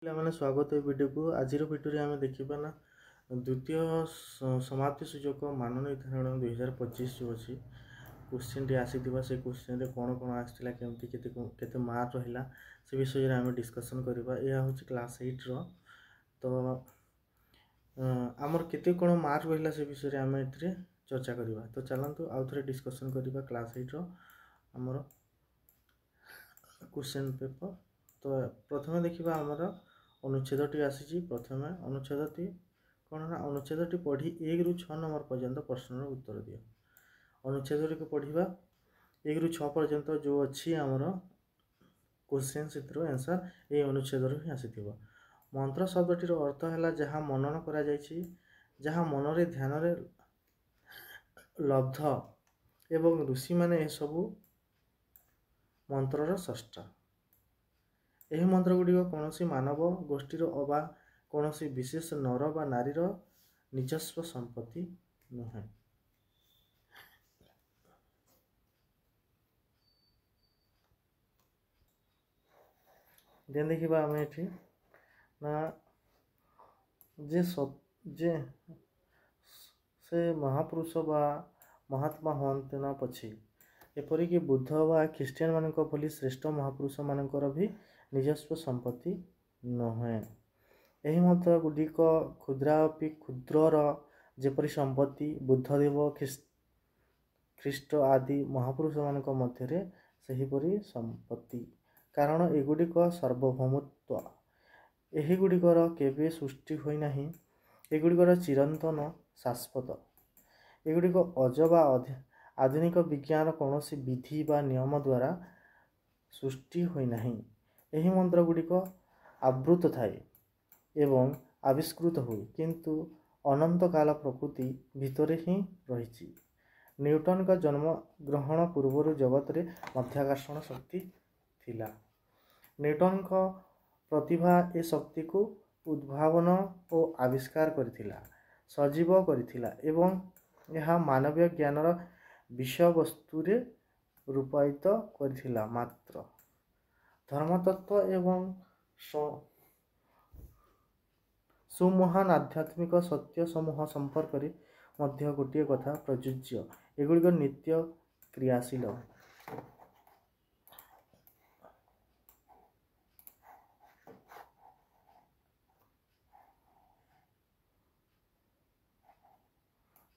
ପିଲାମାନେ ସ୍ୱାଗତ ଏ ଭିଡ଼ିଓକୁ। ଆଜିର ଭିଡ଼ିଓରେ ଆମେ ଦେଖିବା ନା ଦ୍ୱିତୀୟ ସମାପ୍ତି ସୂଚକ ମାନ ନିର୍ଦ୍ଧାରଣ 2025 ଯେଉଁ ଅଛି କ୍ୱେଶ୍ଚିନ୍ଟି ଆସିଥିବା, ସେ କ୍ୱେଶ୍ଚିନ୍ରେ କ'ଣ ଆସିଥିଲା, କେତେ ମାର୍କ ରହିଲା, ସେ ବିଷୟରେ ଆମେ ଡିସ୍କସନ୍ କରିବା। ଏହା ହେଉଛି କ୍ଲାସ୍ 8ର। ତ ଆମର କେତେ କ'ଣ ମାର୍କ ରହିଲା ସେ ବିଷୟରେ ଆମେ ଏଥିରେ ଚର୍ଚ୍ଚା କରିବା। ତ ଚାଲନ୍ତୁ ଆଉ ଥରେ ଡିସ୍କସନ୍ କରିବା କ୍ଲାସ୍ 8ର ଆମର କ୍ୱେଶ୍ଚିନ୍ ପେପର୍। ତ ପ୍ରଥମେ ଦେଖିବା ଆମର ଅନୁଚ୍ଛେଦଟି ଆସିଛି। ପ୍ରଥମେ ଅନୁଚ୍ଛେଦଟି କ'ଣ ନା, ଅନୁଚ୍ଛେଦଟି ପଢ଼ି 1ରୁ 6 ନମ୍ବର ପର୍ଯ୍ୟନ୍ତ ପ୍ରଶ୍ନର ଉତ୍ତର ଦିଅ। ଅନୁଚ୍ଛେଦଟିକୁ ପଢ଼ିବା 1ରୁ 6 ପର୍ଯ୍ୟନ୍ତ ଯେଉଁ ଅଛି ଆମର କ୍ୱେଶ୍ଚିନ୍, ସେଥିରୁ ଆନ୍ସର୍ ଏହି ଅନୁଚ୍ଛେଦରୁ ହିଁ ଆସିଥିବ। ମନ୍ତ୍ର ଶବ୍ଦଟିର ଅର୍ଥ ହେଲା ଯାହା ମନନ କରାଯାଇଛି, ଯାହା ମନରେ ଧ୍ୟାନରେ ଲବ୍ଧ, ଏବଂ ଋଷିମାନେ ଏସବୁ ମନ୍ତ୍ରର ସ୍ରଷ୍ଟା। ଏହି ମନ୍ତ୍ରଗୁଡ଼ିକ କୌଣସି ମାନବ ଗୋଷ୍ଠୀର ଅବା କୌଣସି ବିଶେଷ ନର ବା ନାରୀର ନିଜସ୍ୱ ସମ୍ପତ୍ତି ନୁହେଁ। ଦେନ୍ ଦେଖିବା ଆମେ ଏଠି ନା ଯେ ସେ ମହାପୁରୁଷ ବା ମହାତ୍ମା ହୁଅନ୍ତି ନା ପଛେ, ଏପରିକି ବୁଦ୍ଧ ବା ଖ୍ରୀଷ୍ଟିଆନମାନଙ୍କ ଭଳି ଶ୍ରେଷ୍ଠ ମହାପୁରୁଷମାନଙ୍କର ବି ନିଜସ୍ୱ ସମ୍ପତ୍ତି ନୁହେଁ। ଏହି ମନ୍ତ୍ର ଗୁଡ଼ିକ କ୍ଷୁଦ୍ରାପି କ୍ଷୁଦ୍ରର ଯେପରି ସମ୍ପତ୍ତି, ବୁଦ୍ଧଦେବ, ଖ୍ରୀଷ୍ଟ ଆଦି ମହାପୁରୁଷମାନଙ୍କ ମଧ୍ୟରେ ସେହିପରି ସମ୍ପତ୍ତି, କାରଣ ଏଗୁଡ଼ିକ ସାର୍ବଭୌମତ୍ୱ। ଏହିଗୁଡ଼ିକର କେବେ ସୃଷ୍ଟି ହୋଇନାହିଁ, ଏଗୁଡ଼ିକର ଚିରନ୍ତନ ଶାଶ୍ୱତ। ଏଗୁଡ଼ିକ ଅଜ ବା ଆଧୁନିକ ବିଜ୍ଞାନର କୌଣସି ବିଧି ବା ନିୟମ ଦ୍ୱାରା ସୃଷ୍ଟି ହୋଇନାହିଁ। ଏହି ମନ୍ତ୍ରଗୁଡ଼ିକ ଆବୃତ ଥାଏ ଏବଂ ଆବିଷ୍କୃତ ହୁଏ, କିନ୍ତୁ ଅନନ୍ତକାଳ ପ୍ରକୃତି ଭିତରେ ହିଁ ରହିଛି। ନ୍ୟୁଟନଙ୍କ ଜନ୍ମଗ୍ରହଣ ପୂର୍ବରୁ ଜଗତରେ ମାଧ୍ୟାକର୍ଷଣ ଶକ୍ତି ଥିଲା। ନ୍ୟୁଟନଙ୍କ ପ୍ରତିଭା ଏ ଶକ୍ତିକୁ ଉଦ୍ଭାବନ ଓ ଆବିଷ୍କାର କରିଥିଲା, ସଜୀବ କରିଥିଲା ଏବଂ ଏହା ମାନବୀୟ ଜ୍ଞାନର ବିଷୟବସ୍ତୁରେ ରୂପାୟିତ କରିଥିଲା। ମାତ୍ର ଧର୍ମତତ୍ତ୍ୱ ଏବଂ ସୁମହାନ ଆଧ୍ୟାତ୍ମିକ ସତ୍ୟ ସମୂହ ସମ୍ପର୍କରେ ମଧ୍ୟ ଗୋଟିଏ କଥା ପ୍ରଯୁଜ୍ୟ, ଏଗୁଡ଼ିକ ନିତ୍ୟ କ୍ରିୟାଶୀଳ।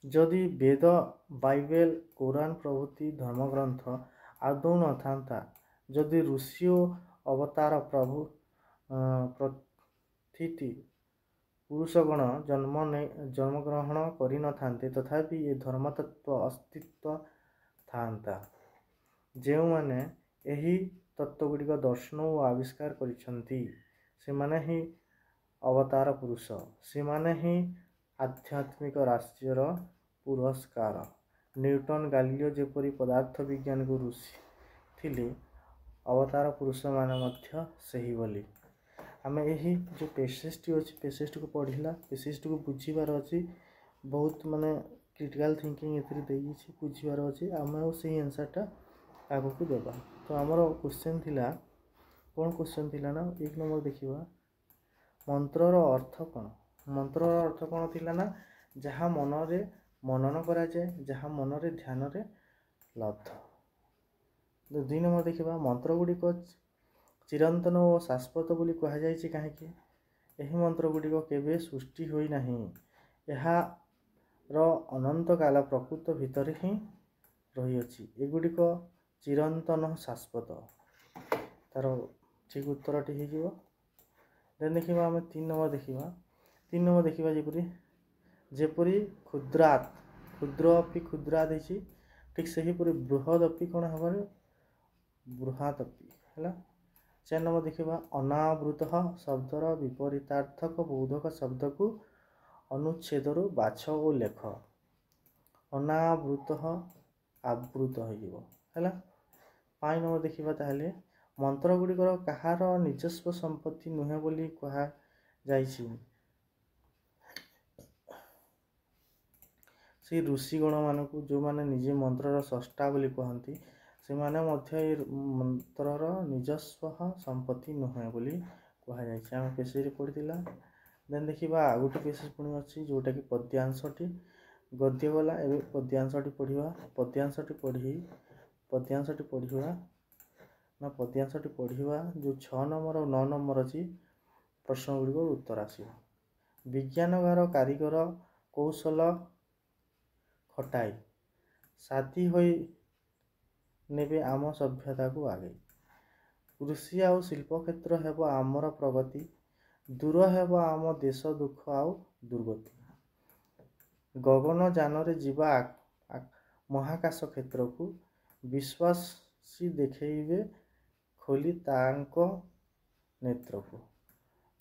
ଯଦି ବେଦ, ବାଇବେଲ, କୋରାନ ପ୍ରଭୃତି ଧର୍ମଗ୍ରନ୍ଥ ଆଦୌ ନଥାନ୍ତା, ଯଦି ଋଷି ଓ ଅବତାର ପ୍ରତିଟି ପୁରୁଷଗଣ ଜନ୍ମଗ୍ରହଣ କରିନଥାନ୍ତେ, ତଥାପି ଏ ଧର୍ମତତ୍ତ୍ୱ ଅସ୍ତିତ୍ୱ ଥାନ୍ତା। ଯେଉଁମାନେ ଏହି ତତ୍ତ୍ୱଗୁଡ଼ିକ ଦର୍ଶନ ଓ ଆବିଷ୍କାର କରିଛନ୍ତି, ସେମାନେ ହିଁ ଅବତାର ପୁରୁଷ, ସେମାନେ ହିଁ ଆଧ୍ୟାତ୍ମିକ ରାଜ୍ୟର ପୁରସ୍କାର। ନ୍ୟୁଟନ, ଗାଲିଲିଓ ଯେପରି ପଦାର୍ଥ ବିଜ୍ଞାନକୁ ଋଷି ଥିଲେ, ଅବତାର ପୁରୁଷମାନେ ମଧ୍ୟ ସେହିଭଳି। ଆମେ ଏହି ଯେଉଁ ପେସେଜଟି ଅଛି, ପେସେଜଟିକୁ ପଢ଼ିଲା, ପେସେଜଟିକୁ ବୁଝିବାର ଅଛି। ବହୁତ କ୍ରିଟିକାଲ ଥିଙ୍କିଂ ଏଥିରେ ଦେଇଛି, ବୁଝିବାର ଅଛି। ଆମେ ଆଉ ସେଇ ଆନ୍ସରଟା ଆଗକୁ ଦେବା। ତ ଆମର କ୍ୱେଶ୍ଚିନ୍ ଥିଲା, କ'ଣ କ୍ୱେଶ୍ଚିନ୍ ଥିଲା ନା, 1 ନମ୍ବର ଦେଖିବା, ମନ୍ତ୍ରର ଅର୍ଥ କ'ଣ? ମନ୍ତ୍ରର ଅର୍ଥ କ'ଣ ଥିଲା ନା, ଯାହା ମନରେ ମନନ କରାଯାଏ, ଯାହା ମନରେ ଧ୍ୟାନରେ ଲବ୍ଧ। 2 ନମ୍ବର ଦେଖିବା, ମନ୍ତ୍ରଗୁଡ଼ିକ ଚିରନ୍ତନ ଓ ଶାଶ୍ୱତ ବୋଲି କୁହାଯାଇଛି କାହିଁକି? ଏହି ମନ୍ତ୍ରଗୁଡ଼ିକ କେବେ ସୃଷ୍ଟି ହୋଇନାହିଁ, ଏହାର ଅନନ୍ତକାଳ ପ୍ରକୃତି ଭିତରେ ହିଁ ରହିଅଛି। ଏଗୁଡ଼ିକ ଚିରନ୍ତନ ଶାଶ୍ୱତ। ତାର ଠିକ୍ ଉତ୍ତରଟି ହେଇଯିବ। ଦେନ୍ ଦେଖିବା ଆମେ 3 ନମ୍ବର ଦେଖିବା। 3 ନମ୍ବର ଦେଖିବା ଯେପରି କ୍ଷୁଦ୍ରାତ୍, କ୍ଷୁଦ୍ର ଅପି କ୍ଷୁଦ୍ରାତ୍ ହେଇଛି, ଠିକ୍ ସେହିପରି ବୃହଦ୍ ଅପି କ'ଣ ହେବ, ବୃହାତ୍ ଅପି ହେଲା। 4 ନମ୍ବର ଦେଖିବା, ଅନାବୃତଃ ଶବ୍ଦର ବିପରୀତାର୍ଥକ ବୋଧକ ଶବ୍ଦକୁ ଅନୁଚ୍ଛେଦରୁ ବାଛ ଓ ଲେଖ। ଅନାବୃତଃ ଆବୃତ ହେଇଯିବ ହେଲା। 5 ନମ୍ବର ଦେଖିବା, ତାହେଲେ ମନ୍ତ୍ରଗୁଡ଼ିକର କାହାର ନିଜସ୍ୱ ସମ୍ପତ୍ତି ନୁହେଁ ବୋଲି କୁହାଯାଇଛି? ସେଇ ଋଷିଗଣମାନଙ୍କୁ, ଯେଉଁମାନେ ନିଜେ ମନ୍ତ୍ରର ସ୍ରଷ୍ଟା ବୋଲି କହନ୍ତି, ସେମାନେ ମଧ୍ୟ ଏ ମନ୍ତ୍ରର ନିଜସ୍ୱ ସମ୍ପତ୍ତି ନୁହେଁ ବୋଲି କୁହାଯାଇଛି। ଆମେ ପେଶୀରେ ପଢ଼ିଥିଲା। ଦେନ୍ ଦେଖିବା ଆଉ ଗୋଟେ ପେଶୀ ପୁଣି ଅଛି ଯେଉଁଟାକି ପଦ୍ୟାଂଶଟି। ଗଦ୍ୟ ଗଲା, ଏବେ ପଦ୍ୟାଂଶଟି ପଢ଼ିବା। ପଦ୍ୟାଂଶଟି ପଢ଼ିବା ଯେଉଁ 6 ନମ୍ବର ଆଉ 9 ନମ୍ବର ଅଛି ପ୍ରଶ୍ନ ଗୁଡ଼ିକର ଉତ୍ତର ଆସିବ। ବିଜ୍ଞାନଗାର କାରିଗର କୌଶଳ ଖଟାଇ ସାଥୀ ହୋଇ ନେବେ ଆମ ସଭ୍ୟତାକୁ ଆଗେଇ। କୃଷି ଆଉ ଶିଳ୍ପ କ୍ଷେତ୍ର ହେବ ଆମର ପ୍ରଗତି, ଦୂର ହେବ ଆମ ଦେଶ ଦୁଃଖ ଆଉ ଦୁର୍ଗତି। ଗଗନଯାନରେ ଯିବା ମହାକାଶ କ୍ଷେତ୍ରକୁ, ବିଶ୍ୱାସୀ ଦେଖେଇବେ ଖୋଲି ତାଙ୍କ ନେତ୍ରକୁ।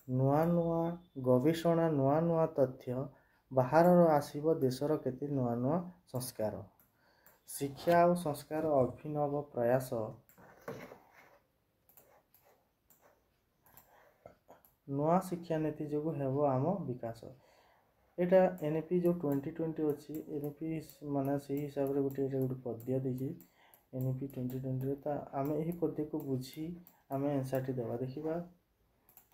ନୂଆ ନୂଆ ଗବେଷଣା, ନୂଆ ନୂଆ ତଥ୍ୟ, ବାହାରର ଆସିବ ଦେଶର କେତେ ନୂଆ ନୂଆ ସଂସ୍କାର। ଶିକ୍ଷା ଆଉ ସଂସ୍କାର ଅଭିନବ ପ୍ରୟାସ, ନୂଆ ଶିକ୍ଷାନୀତି ଯୋଗୁଁ ହେବ ଆମ ବିକାଶ। ଏଇଟା NEP ଯେଉଁ 2020 ଅଛି, NEP ମାନେ ସେଇ ହିସାବରେ ଗୋଟେ ପଦ୍ୟ ଦେଇଛି NEP 2020ରେ। ତ ଆମେ ଏହି ପଦ୍ୟକୁ ବୁଝି ଆମେ ଏନ୍ସାରଟି ଦେବା। ଦେଖିବା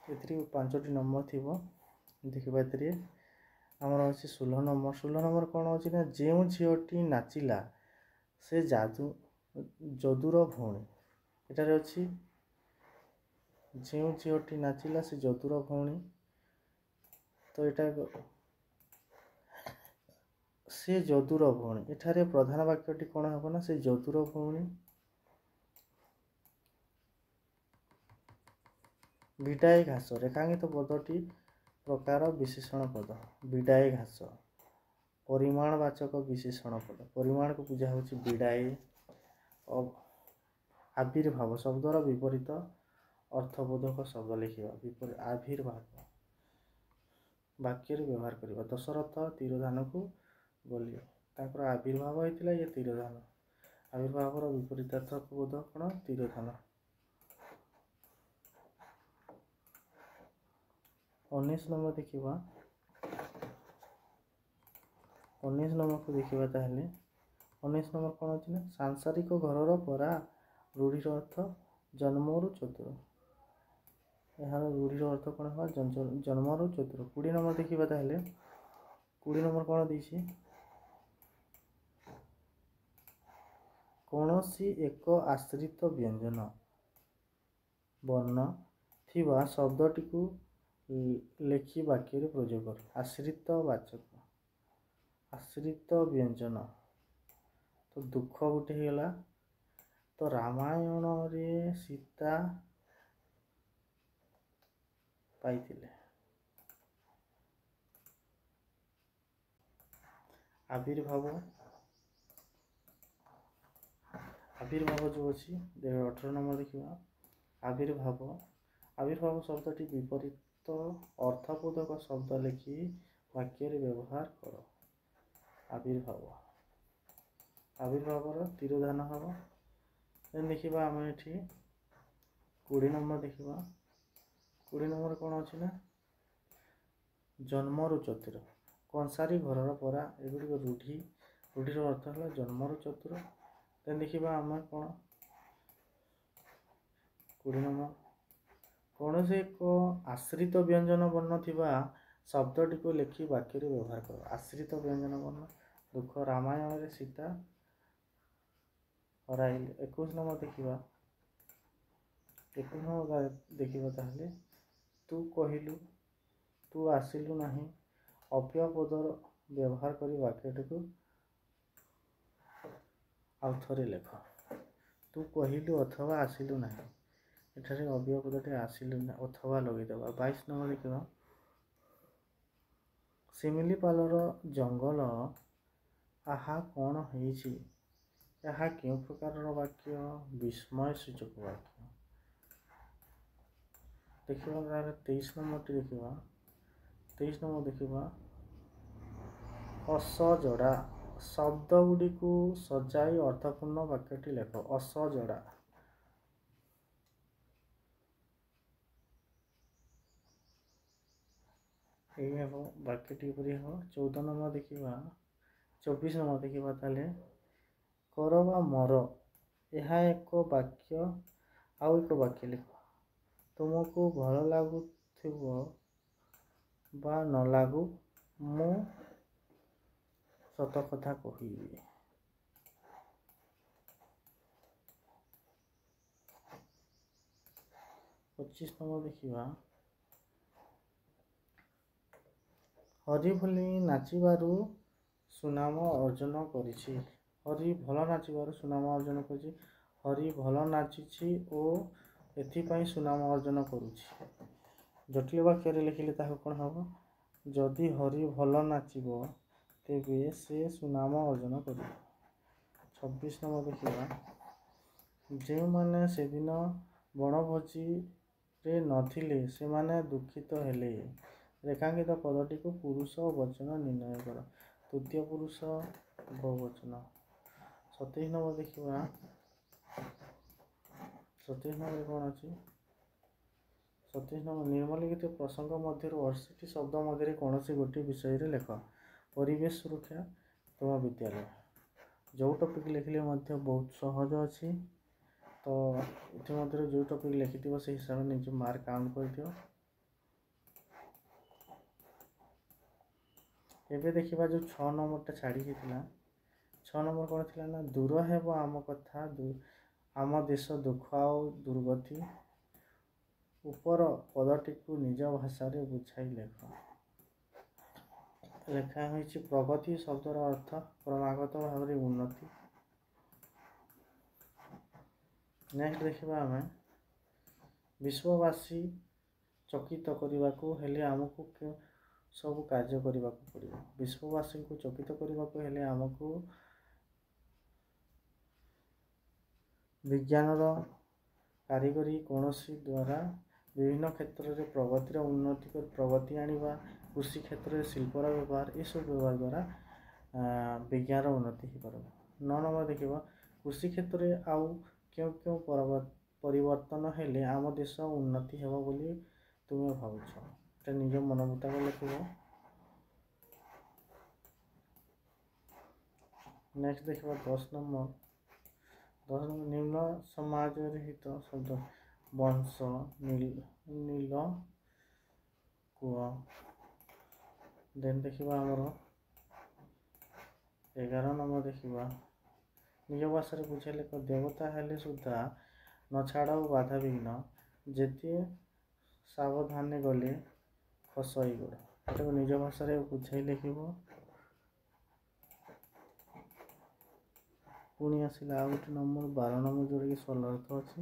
ଏଥିରେ 5ଟି ନମ୍ବର ଥିବ। ଦେଖିବା ଏଥିରେ ଆମର ଅଛି 16 ନମ୍ବର। 16 ନମ୍ବର କ'ଣ ଅଛି ନା, ଯେଉଁ ଝିଅଟି ନାଚିଲା ସେ ଯଦୁର ଭଉଣୀ। ଏଠାରେ ଅଛି ଯେଉଁ ଝିଅଟି ନାଚିଲା ସେ ଯଦୁର ଭଉଣୀ। ତ ଏଇଟା ସେ ଯଦୁର ଭଉଣୀ, ଏଠାରେ ପ୍ରଧାନ ବାକ୍ୟଟି କ'ଣ ହେବ ନା, ସେ ଯଦୁର ଭଉଣୀ। ବିଡାଏ ଘାସ, ରେଖାଙ୍କିତ ପଦଟି ପ୍ରକାର ବିଶେଷଣ ପଦ। ବିଡାଏ ଘାସ ପରିମାଣବାଚକ ବିଶେଷଣ ପଦ। ପରିମାଣକୁ ବୁଝା ହେଉଛି ବିଡାଏ। ଆବିର୍ଭାବ ଶବ୍ଦର ବିପରୀତ ଅର୍ଥବୋଧକ ଶବ୍ଦ ଲେଖିବା। ଆବିର୍ଭାବ ବାକ୍ୟରେ ବ୍ୟବହାର କରିବା। ଦଶରଥ ତୀରଧାନକୁ ବୋଲି, ତାଙ୍କର ଆବିର୍ଭାବ ହେଇଥିଲା ଇଏ ତୀରଧାନ। ଆବିର୍ଭାବର ବିପରୀତାର୍ଥକ ବୋଧ କ'ଣ, ତୀରଧାନ। 19 ନମ୍ବର ଦେଖିବା। 19 ନମ୍ବରକୁ ଦେଖିବା। ତାହେଲେ 19 ନମ୍ବର କ'ଣ ଅଛି ନା, ସାଂସାରିକ ଘରର ପରା, ରୂଢ଼ିର ଅର୍ଥ ଜନ୍ମରୁ ଚତୁର। ଏହାର ରୂଢ଼ିର ଅର୍ଥ କ'ଣ ହେବ, ଜନ୍ମରୁ ଚତୁର। 20 ନମ୍ବର ଦେଖିବା। ତାହେଲେ 20 ନମ୍ବର କ'ଣ ଦେଇଛି, କୌଣସି ଏକ ଆଶ୍ରିତ ବ୍ୟଞ୍ଜନ ବର୍ଣ୍ଣ ଥିବା ଶବ୍ଦଟିକୁ ଲେଖି ବାକ୍ୟରେ ପ୍ରୟୋଗ କର। ଆଶ୍ରିତ ବାଚକ, ଆଶ୍ରିତ ବ୍ୟଞ୍ଜନ। ତ ଦୁଃଖ ଗୋଟେ ହେଇଗଲା। ତ ରାମାୟଣରେ ସୀତା ପାଇଥିଲେ। ଆବିର୍ଭାବ ଯେଉଁ ଅଛି 18 ନମ୍ବର ଦେଖିବା। ଆବିର୍ଭାବ ଶବ୍ଦଟି ବିପରୀତ ଅର୍ଥବୋଧକ ଶବ୍ଦ ଲେଖି ବାକ୍ୟରେ ବ୍ୟବହାର କର। ଆବିର୍ଭାବର ତୀରଧାନ ହେବ। ଦେଖିବା ଆମେ ଏଠି 20 ନମ୍ବର ଦେଖିବା। 20 ନମ୍ବର କ'ଣ ଅଛି ନା, ଜନ୍ମରୁ ଚତୁର। କଂସାରୀ ଘରର ପରା, ଏଗୁଡ଼ିକ ରୂଢ଼ିର ଅର୍ଥ ହେଲା ଜନ୍ମରୁ ଚତୁର। ଦେଖିବା ଆମେ କ'ଣ 20 ନମ୍ବର, କୌଣସି ଏକ ଆଶ୍ରିତ ବ୍ୟଞ୍ଜନ ବର୍ଣ୍ଣ ଥିବା ଶବ୍ଦଟିକୁ ଲେଖି ବାକ୍ୟରେ ବ୍ୟବହାର କର। ଆଶ୍ରିତ ବ୍ୟଞ୍ଜନ ବର୍ଣ୍ଣ, ଦୁଃଖ, ରାମାୟଣରେ ସୀତା ହରାଇଲେ। 21 ନମ୍ବର ଦେଖିବା। 21 ନମ୍ବର ଦେଖିବା। ତାହେଲେ ତୁ କହିଲୁ, ତୁ ଆସିଲୁ ନାହିଁ, ଅବ୍ୟୟ ପଦର ବ୍ୟବହାର କରି ବାକ୍ୟଟିକୁ ଆଉ ଥରେ ଲେଖ। ତୁ କହିଲୁ ଅଥବା ଆସିଲୁ ନାହିଁ, ଏଠାରେ ଅବ୍ୟୟ ପଦଟି ଆସିଲୁ ଅଥବା ଲଗେଇଦେବା। 22 ନମ୍ବର ଦେଖିବା। ଶିମିଳିପାଳର ଜଙ୍ଗଲ, ଆହା କ'ଣ ହେଇଛି, ଏହା କେଉଁ ପ୍ରକାରର ବାକ୍ୟ, ବିସ୍ମୟ ସୂଚକ ବାକ୍ୟ। ଦେଖିବା। ତାହେଲେ 23 ନମ୍ବରଟି ଦେଖିବା। 23 ନମ୍ବର ଦେଖିବା। ଅସଜଡ଼ା ଶବ୍ଦ ଗୁଡ଼ିକୁ ସଜାଇ ଅର୍ଥପୂର୍ଣ୍ଣ ବାକ୍ୟଟି ଲେଖ। ଅସଜଡ଼ା। ଏଇ ହେବ ବାକ୍ୟଟି କିପରି ହେବ। 14 ନମ୍ବର ଦେଖିବା। 24 ନମ୍ବର ଦେଖିବା। ତାହେଲେ କର ବା ମର, ଏହା ଏକ ବାକ୍ୟ ଆଉ ଏକ ବାକ୍ୟ ଲେଖ। ତ ତୁମକୁ ଭଲ ଲାଗୁଥିବ ବା ନ ଲାଗୁ, ମୁଁ ସତ କଥା କହିବି। 25 ନମ୍ବର ଦେଖିବା। ହରି ବୋଲି ନାଚିବାରୁ ସୁନାମ ଅର୍ଜନ କରିଛି। ହରି ଭଲ ନାଚିବାରୁ ସୁନାମ ଅର୍ଜନ କରିଛି। ହରି ଭଲ ନାଚିଛି ଓ ଏଥିପାଇଁ ସୁନାମ ଅର୍ଜନ କରୁଛି। ଜଟିଳ ବାକ୍ୟରେ ଲେଖିଲେ ତାହାକୁ କ'ଣ ହେବ? ଯଦି ହରି ଭଲ ନାଚିବ ତେବେ ସେ ସୁନାମ ଅର୍ଜନ କରିବ। 26 ନମ୍ବର ଦେଖିବା। ଯେଉଁମାନେ ସେଦିନ ବଣଭୋଜିରେ ନଥିଲେ ସେମାନେ ଦୁଃଖିତ ହେଲେ। ରେଖାଙ୍କିତ ପଦଟିକୁ ପୁରୁଷ ଓ ବଚନ ନିର୍ଣ୍ଣୟ କର। ତୃତୀୟ ପୁରୁଷ ବହୁବଚନ। 27 ନମ୍ବର ଦେଖିବା। 27 ନମ୍ବରରେ କ'ଣ ଅଛି? 27 ନମ୍ବର ନିମ୍ନଲିଖିତ ପ୍ରସଙ୍ଗ ମଧ୍ୟରୁ 80ଟି ଶବ୍ଦ ମଧ୍ୟରେ କୌଣସି ଗୋଟିଏ ବିଷୟରେ ଲେଖ। ପରିବେଶ ସୁରକ୍ଷା ତୁମ ବିଦ୍ୟାଳୟ। ଯେଉଁ ଟପିକ୍ ଲେଖିଲେ ମଧ୍ୟ ବହୁତ ସହଜ ଅଛି। ତ ଇତିମଧ୍ୟରେ ଯେଉଁ ଟପିକ୍ ଲେଖିଥିବ ସେହି ହିସାବରେ ନିଜେ ମାର୍କ କାଉଣ୍ଟ କରିଦିଅ। ଏବେ ଦେଖିବା ଯେଉଁ 6 ନମ୍ବରଟା ଛାଡ଼ି ହେଇଥିଲା। 6 ନମ୍ବର କ'ଣ ଥିଲା ନା, ଦୂର ହେବ ଆମ କଥା, ଆମ ଦେଶ ଦୁଃଖ ଆଉ ଦୁର୍ଗତି। ଉପର ପଦଟିକୁ ନିଜ ଭାଷାରେ ବୁଝାଇ ଲେଖ। ଲେଖା ହୋଇଛି ପ୍ରଗତି ଶବ୍ଦର ଅର୍ଥ କ୍ରମାଗତ ଭାବରେ ଉନ୍ନତି। ନେକ୍ସଟ ଦେଖିବା ଆମେ ବିଶ୍ୱବାସୀ ଚକିତ କରିବାକୁ ହେଲେ ଆମକୁ ସବୁ କାର୍ଯ୍ୟ କରିବାକୁ ପଡ଼ିବ। ବିଶ୍ୱବାସୀଙ୍କୁ ଚକିତ କରିବାକୁ ହେଲେ ଆମକୁ ବିଜ୍ଞାନର କାରିଗରୀ କୌଣସି ଦ୍ୱାରା ବିଭିନ୍ନ କ୍ଷେତ୍ରରେ ପ୍ରଗତିର ଉନ୍ନତି କରି ପ୍ରଗତି ଆଣିବା। କୃଷି କ୍ଷେତ୍ରରେ ଶିଳ୍ପର ବ୍ୟବହାର, ଏସବୁ ବ୍ୟବହାର ଦ୍ୱାରା ବିଜ୍ଞାନର ଉନ୍ନତି ହୋଇପାରିବ। 9 ନମ୍ବର ଦେଖିବ କୃଷି କ୍ଷେତ୍ରରେ ଆଉ କେଉଁ କେଉଁ ପରିବର୍ତ୍ତନ ହେଲେ ଆମ ଦେଶ ଉନ୍ନତି ହେବ ବୋଲି ତୁମେ ଭାବୁଛ। এটা ନିଜ ମନ ମୁତାବକ ଲେଖିବ। ନେକ୍ସଟ ଦେଖିବା 10 ନମ୍ବର ନିମ୍ନ ସମାଜରେ ହିତ ଶବ୍ଦ ବଂଶ, ନୀଳ, କୂଅ। ଦେନ୍ ଦେଖିବା ଆମର 11 ନମ୍ବର ଦେଖିବା ନିଜ ଭାଷାରେ ବୁଝେଇଲେ ଦେବତା ହେଲେ ସୁଦ୍ଧା ନ ଛାଡ଼ ବାଧାବିଘ୍ନ, ଯେତେ ସାବଧାନେ ଗଲେ ଖସଇ ଗୋଡ଼। ଏଟାକୁ ନିଜ ଭାଷାରେ ବୁଝାଇ ଲେଖିବ। ପୁଣି ଆସିଲା ଆଉ ଗୋଟେ ନମ୍ବର 12 ନମ୍ବର ଯୋଉଟାକି ସରଳାର୍ଥ ଅଛି।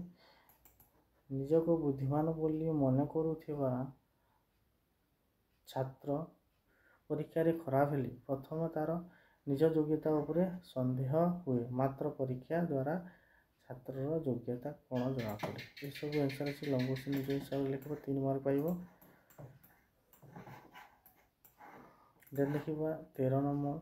ନିଜକୁ ବୁଦ୍ଧିମାନ ବୋଲି ମନେ କରୁଥିବା ଛାତ୍ର ପରୀକ୍ଷାରେ ଖରାପ ହେଲେ ପ୍ରଥମେ ତାର ନିଜ ଯୋଗ୍ୟତା ଉପରେ ସନ୍ଦେହ ହୁଏ, ମାତ୍ର ପରୀକ୍ଷା ଦ୍ୱାରା ଛାତ୍ରର ଯୋଗ୍ୟତା କ'ଣ ଜଣାପଡ଼େ। ଏସବୁ ଆନ୍ସର ଅଛି। ଲମ୍ବସି ନିଜ ହିସାବରେ ଲେଖିବ, 3 ମାର୍କ ପାଇବ। ଦେନ୍ ଦେଖିବା 13 ନମ୍ବର